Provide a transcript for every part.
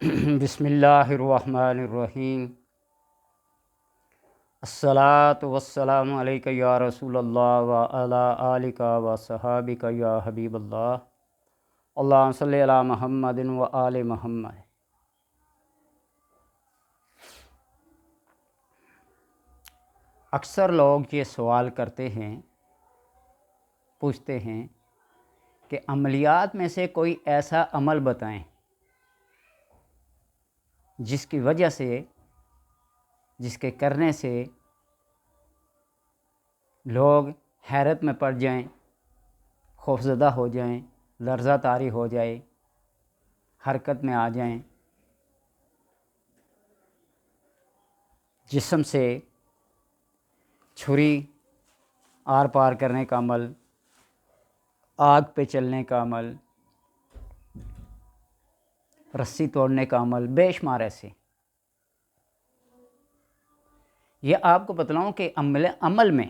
بسم اللہ الرحمن الرحیم۔ الصلاۃ والسلام علیک یا رسول اللہ وعلی آلک وصحابک یا حبیب اللہ۔ اللہم صلی علی محمد وآل محمد۔ اکثر لوگ یہ سوال کرتے ہیں، پوچھتے ہیں کہ عملیات میں سے کوئی ایسا عمل بتائیں جس کی وجہ سے، جس کے کرنے سے لوگ حیرت میں پڑ جائیں، خوفزدہ ہو جائیں، لرزہ طاری ہو جائے، حرکت میں آ جائیں، جسم سے چھری آر پار کرنے کا عمل، آگ پہ چلنے کا عمل، رسی توڑنے کا عمل، بے شمار ایسے۔ یہ آپ کو بتلاؤں کہ عمل میں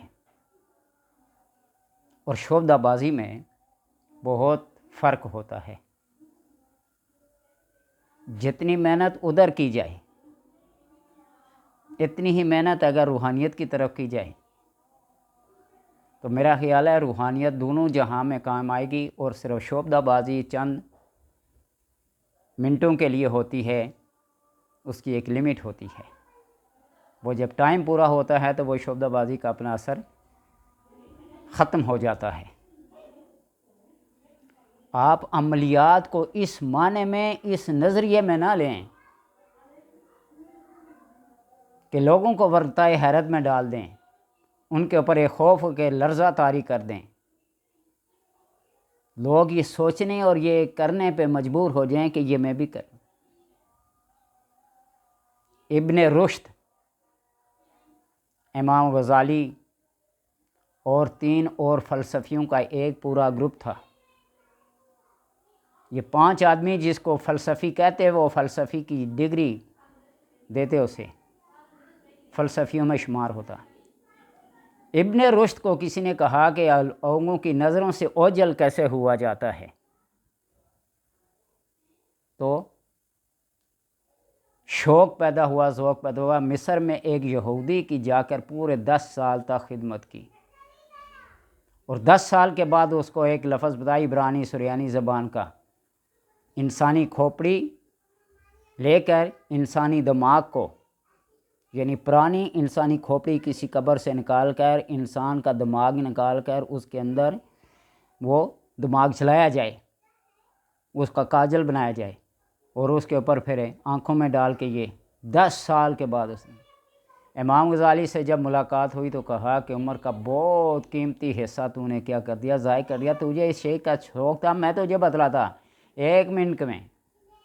اور شعبدہ بازی میں بہت فرق ہوتا ہے۔ جتنی محنت ادھر کی جائے، اتنی ہی محنت اگر روحانیت کی طرف کی جائے تو میرا خیال ہے روحانیت دونوں جہاں میں کام آئے گی، اور صرف شعبدہ بازی چند منٹوں کے لیے ہوتی ہے، اس کی ایک لمٹ ہوتی ہے۔ وہ جب ٹائم پورا ہوتا ہے تو وہ شعبدہ بازی کا اپنا اثر ختم ہو جاتا ہے۔ آپ عملیات کو اس معنی میں، اس نظریے میں نہ لیں کہ لوگوں کو ورطۂ حیرت میں ڈال دیں، ان کے اوپر ایک خوف کے لرزہ طاری کر دیں، لوگ یہ سوچنے اور یہ کرنے پہ مجبور ہو جائیں کہ یہ میں بھی کروں۔ ابن رشد، امام غزالی اور 3 اور فلسفیوں کا ایک پورا گروپ تھا۔ یہ 5 آدمی جس کو فلسفی کہتے، وہ فلسفی کی ڈگری دیتے، اسے فلسفیوں میں شمار ہوتا۔ ابن رشد کو کسی نے کہا کہ لوگوں کی نظروں سے اوجھل کیسے ہوا جاتا ہے، تو شوق پیدا ہوا، ذوق پیدا ہوا۔ مصر میں ایک یہودی کی جا کر پورے 10 سال تک خدمت کی، اور 10 سال کے بعد اس کو ایک لفظ بتائی عبرانی سریانی زبان کا، انسانی کھوپڑی لے کر انسانی دماغ کو، یعنی پرانی انسانی کھوپڑی کسی قبر سے نکال کر انسان کا دماغ نکال کر اس کے اندر وہ دماغ چلایا جائے، اس کا کاجل بنایا جائے، اور اس کے اوپر پھر آنکھوں میں ڈال کے یہ 10 سال کے بعد اس نے امام غزالی سے جب ملاقات ہوئی تو کہا کہ عمر کا بہت قیمتی حصہ تو نے کیا کر دیا، ضائع کر دیا۔ تجھے اس شے کا شوق تھا، میں تجھے بتلاتا 1 منٹ میں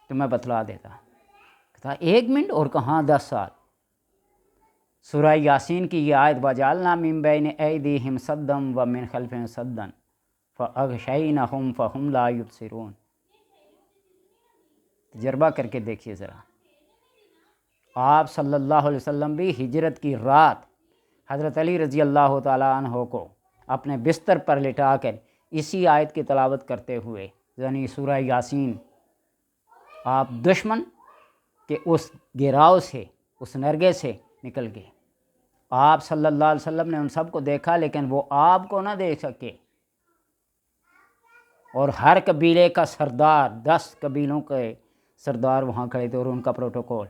تمہیں بتلا دیتا۔ کہا 1 منٹ، اور کہاں 10 سال۔ سورہ یاسین کی یہ آیت وَجَعَلْنَا مِن بَيْنِ أَيْدِيهِمْ سَدًّا وَمِن خَلْفِهِمْ سَدًّا فَأَغْشَيْنَاهُمْ فَهُمْ لَا يُبْصِرُونَ۔ تجربہ کر کے دیکھیے ذرا۔ آپ صلی اللہ علیہ وسلم بھی ہجرت کی رات حضرت علی رضی اللہ تعالیٰ عنہ کو اپنے بستر پر لٹا کر اسی آیت کی تلاوت کرتے ہوئے، یعنی سورہ یاسین، آپ دشمن کے اس گھیراؤ سے، اس نرگے سے نکل گئے۔ آپ صلی اللہ علیہ وسلم نے ان سب کو دیکھا، لیکن وہ آپ کو نہ دیکھ سکے، اور ہر قبیلے کا سردار، 10 قبیلوں کے سردار وہاں کھڑے تھے، اور ان کا پروٹوکول۔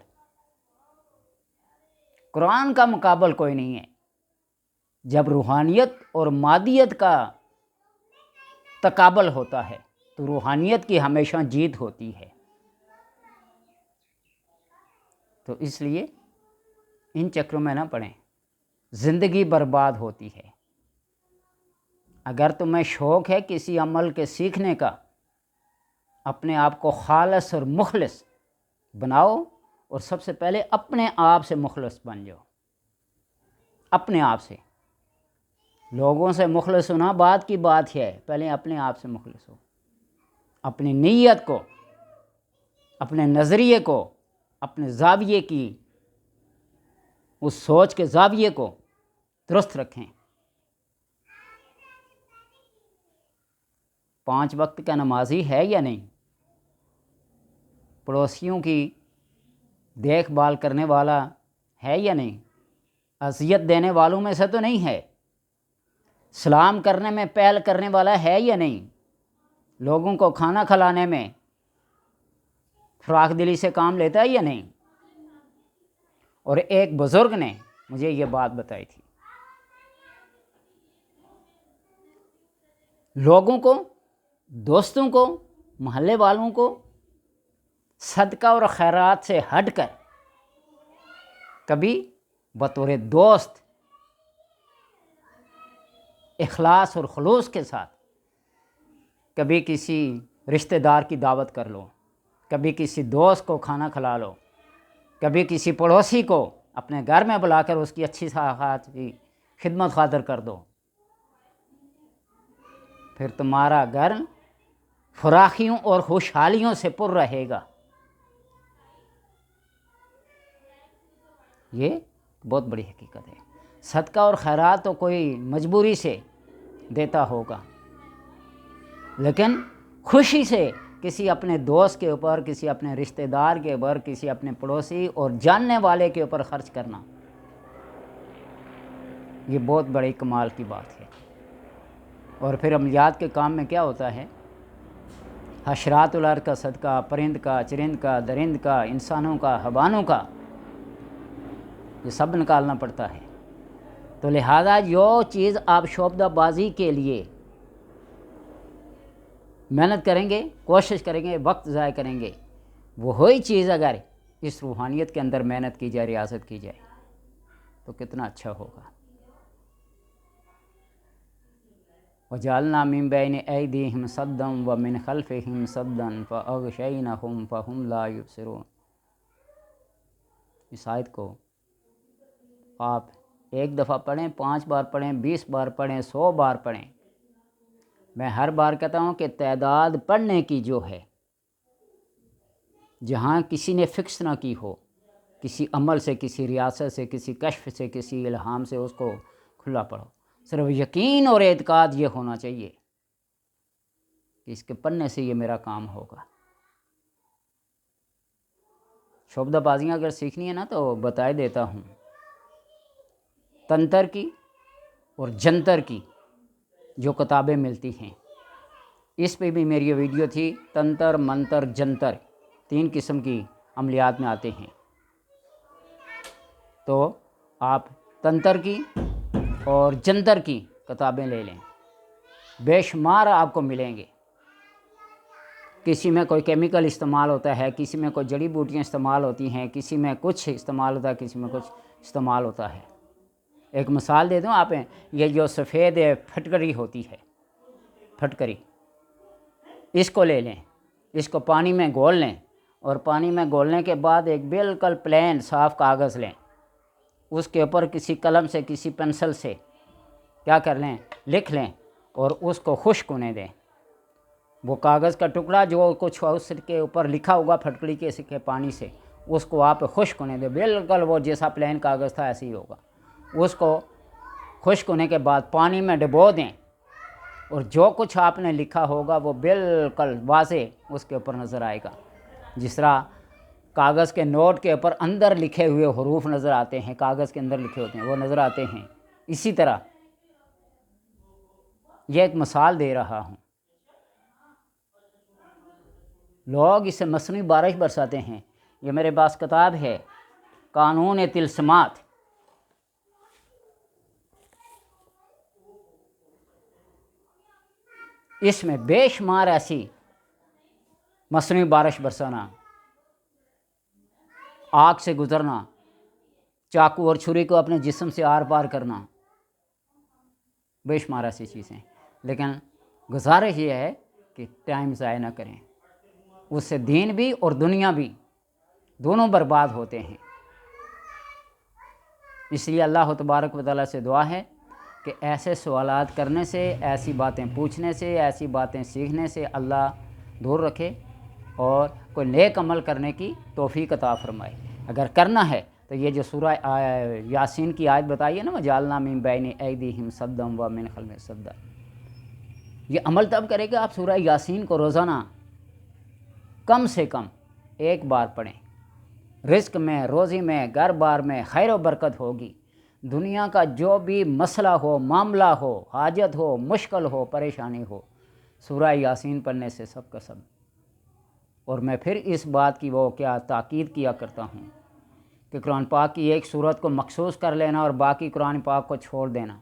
قرآن کا مقابل کوئی نہیں ہے۔ جب روحانیت اور مادیت کا تقابل ہوتا ہے تو روحانیت کی ہمیشہ جیت ہوتی ہے۔ تو اس لیے ان چکروں میں نہ پڑیں، زندگی برباد ہوتی ہے۔ اگر تمہیں شوق ہے کسی عمل کے سیکھنے کا، اپنے آپ کو خالص اور مخلص بناؤ، اور سب سے پہلے اپنے آپ سے مخلص بن جاؤ۔ اپنے آپ سے، لوگوں سے مخلص ہونا بعد کی بات ہے، پہلے اپنے آپ سے مخلص ہو۔ اپنی نیت کو، اپنے نظریے کو، اپنے زاویے کی، اس سوچ کے زاویے کو درست رکھیں۔ 5 وقت کا نمازی ہے یا نہیں؟ پڑوسیوں کی دیکھ بھال کرنے والا ہے یا نہیں؟ اذیت دینے والوں میں سے تو نہیں ہے؟ سلام کرنے میں پہل کرنے والا ہے یا نہیں؟ لوگوں کو کھانا کھلانے میں فراخ دلی سے کام لیتا ہے یا نہیں؟ اور ایک بزرگ نے مجھے یہ بات بتائی تھی، لوگوں کو، دوستوں کو، محلے والوں کو صدقہ اور خیرات سے ہٹ کر کبھی بطور دوست اخلاص اور خلوص کے ساتھ کبھی کسی رشتہ دار کی دعوت کر لو، کبھی کسی دوست کو کھانا کھلا لو، کبھی کسی پڑوسی کو اپنے گھر میں بلا کر اس کی اچھی ساخت کی خدمت خاطر کر دو، پھر تمہارا گھر فراخیوں اور خوشحالیوں سے پر رہے گا۔ یہ بہت بڑی حقیقت ہے۔ صدقہ اور خیرات تو کوئی مجبوری سے دیتا ہوگا، لیکن خوشی سے کسی اپنے دوست کے اوپر، کسی اپنے رشتہ دار کے اوپر، کسی اپنے پڑوسی اور جاننے والے کے اوپر خرچ کرنا، یہ بہت بڑی کمال کی بات ہے۔ اور پھر عملیات کے کام میں کیا ہوتا ہے؟ حشرات الارض کا صدقہ، پرند کا، چرند کا، درند کا، انسانوں کا، حیوانوں کا، یہ سب نکالنا پڑتا ہے۔ تو لہذا جو چیز آپ شعبدہ بازی کے لیے محنت کریں گے، کوشش کریں گے، وقت ضائع کریں گے، وہی چیز اگر اس روحانیت کے اندر محنت کی جائے، ریاضت کی جائے، تو کتنا اچھا ہوگا۔ وَجَعَلْنَا مِن بَيْنِ أَيْدِيهِمْ سَدًّا وَمِنْ خَلْفِهِمْ سَدًّا فَأَغْشَيْنَاهُمْ فَهُمْ لَا يُبْصِرُونَ۔ اس آیت کو آپ ایک دفعہ پڑھیں، 5 بار پڑھیں، 20 بار پڑھیں، 100 بار پڑھیں۔ میں ہر بار کہتا ہوں کہ تعداد پڑھنے کی جو ہے، جہاں کسی نے فکس نہ کی ہو، کسی عمل سے، کسی ریاست سے، کسی کشف سے، کسی الہام سے، اس کو کھلا پڑھو۔ صرف یقین اور اعتقاد یہ ہونا چاہیے کہ اس کے پڑھنے سے یہ میرا کام ہوگا۔ شعبدہ بازیاں اگر سیکھنی ہے نا تو بتائے دیتا ہوں، تنتر کی اور جنتر کی جو کتابیں ملتی ہیں، اس پہ بھی میری ویڈیو تھی۔ تنتر، منتر، جنتر، 3 قسم کی عملیات میں آتے ہیں۔ تو آپ تنتر کی اور جنتر کی کتابیں لے لیں، بے شمار آپ کو ملیں گے۔ کسی میں کوئی کیمیکل استعمال ہوتا ہے، کسی میں کوئی جڑی بوٹیاں استعمال ہوتی ہیں، کسی میں کچھ استعمال ہوتا ہے، کسی میں کچھ استعمال ہوتا ہے۔ ایک مثال دے دوں آپ، یہ جو سفید پھٹکری ہوتی ہے، پھٹکری، اس کو لے لیں، اس کو پانی میں گھول لیں، اور پانی میں گھولنے کے بعد ایک بالکل پلین صاف کاغذ لیں، اس کے اوپر کسی قلم سے، کسی پنسل سے کیا کر لیں، لکھ لیں، اور اس کو خشک ہونے دیں۔ وہ کاغذ کا ٹکڑا جو کچھ اس کے اوپر لکھا ہوگا پھٹکڑی کے پانی سے، اس کو آپ خشک ہونے دیں، بالکل وہ جیسا پلین کاغذ تھا ایسے ہی ہوگا۔ اس کو خشک ہونے کے بعد پانی میں ڈبو دیں، اور جو کچھ آپ نے لکھا ہوگا وہ بالکل واضح اس کے اوپر نظر آئے گا۔ جس طرح کاغذ کے نوٹ کے اوپر اندر لکھے ہوئے حروف نظر آتے ہیں، کاغذ کے اندر لکھے ہوتے ہیں، وہ نظر آتے ہیں، اسی طرح یہ ایک مثال دے رہا ہوں۔ لوگ اسے مصنوعی بارش برساتے ہیں۔ یہ میرے پاس کتاب ہے، قانون طلسمات، اس میں بے شمار ایسی مصنوعی بارش برسانا، آگ سے گزرنا، چاقو اور چھری کو اپنے جسم سے آر پار کرنا، بے شمار ایسی چیزیں۔ لیکن گزارش یہ ہے کہ ٹائم ضائع نہ کریں، اس سے دین بھی اور دنیا بھی دونوں برباد ہوتے ہیں۔ اس لیے اللہ تبارک و تعالیٰ سے دعا ہے کہ ایسے سوالات کرنے سے، ایسی باتیں پوچھنے سے، ایسی باتیں سیکھنے سے اللہ دور رکھے، اور کوئی نیک عمل کرنے کی توفیق عطا فرمائے۔ اگر کرنا ہے تو یہ جو سورہ یاسین کی آیت بتائی ہے نا، وَجَعَلْنَا مِن بَيْنِ أَيْدِيهِمْ سَدًّا وَمِنْ خَلْفِهِمْ سَدًّا، یہ عمل تب کرے کہ آپ سورہ یاسین کو روزانہ کم سے کم 1 بار پڑھیں، رزق میں، روزی میں، گھر بار میں خیر و برکت ہوگی۔ دنیا کا جو بھی مسئلہ ہو، معاملہ ہو، حاجت ہو، مشکل ہو، پریشانی ہو، سورہ یاسین پڑھنے سے سب کا سب۔ اور میں پھر اس بات کی وہ کیا تاکید کیا کرتا ہوں کہ قرآن پاک کی ایک صورت کو مخصوص کر لینا اور باقی قرآن پاک کو چھوڑ دینا،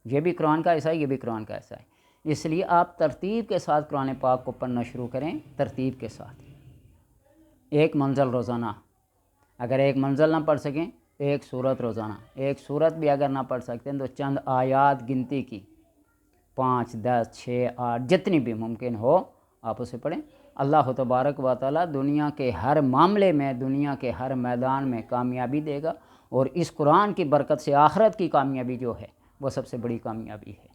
یہ بھی قرآن کا ایسا ہے، یہ بھی قرآن کا ایسا ہے۔ اس لیے آپ ترتیب کے ساتھ قرآن پاک کو پڑھنا شروع کریں، ترتیب کے ساتھ، ایک منزل روزانہ۔ اگر ایک منزل نہ پڑھ سکیں، ایک سورت روزانہ۔ ایک سورت بھی اگر نہ پڑھ سکتے ہیں تو چند آیات گنتی کی، 5، 10، 6، 8 جتنی بھی ممکن ہو آپ اسے پڑھیں۔ اللہ تبارک و تعالیٰ دنیا کے ہر معاملے میں، دنیا کے ہر میدان میں کامیابی دے گا، اور اس قرآن کی برکت سے آخرت کی کامیابی جو ہے وہ سب سے بڑی کامیابی ہے۔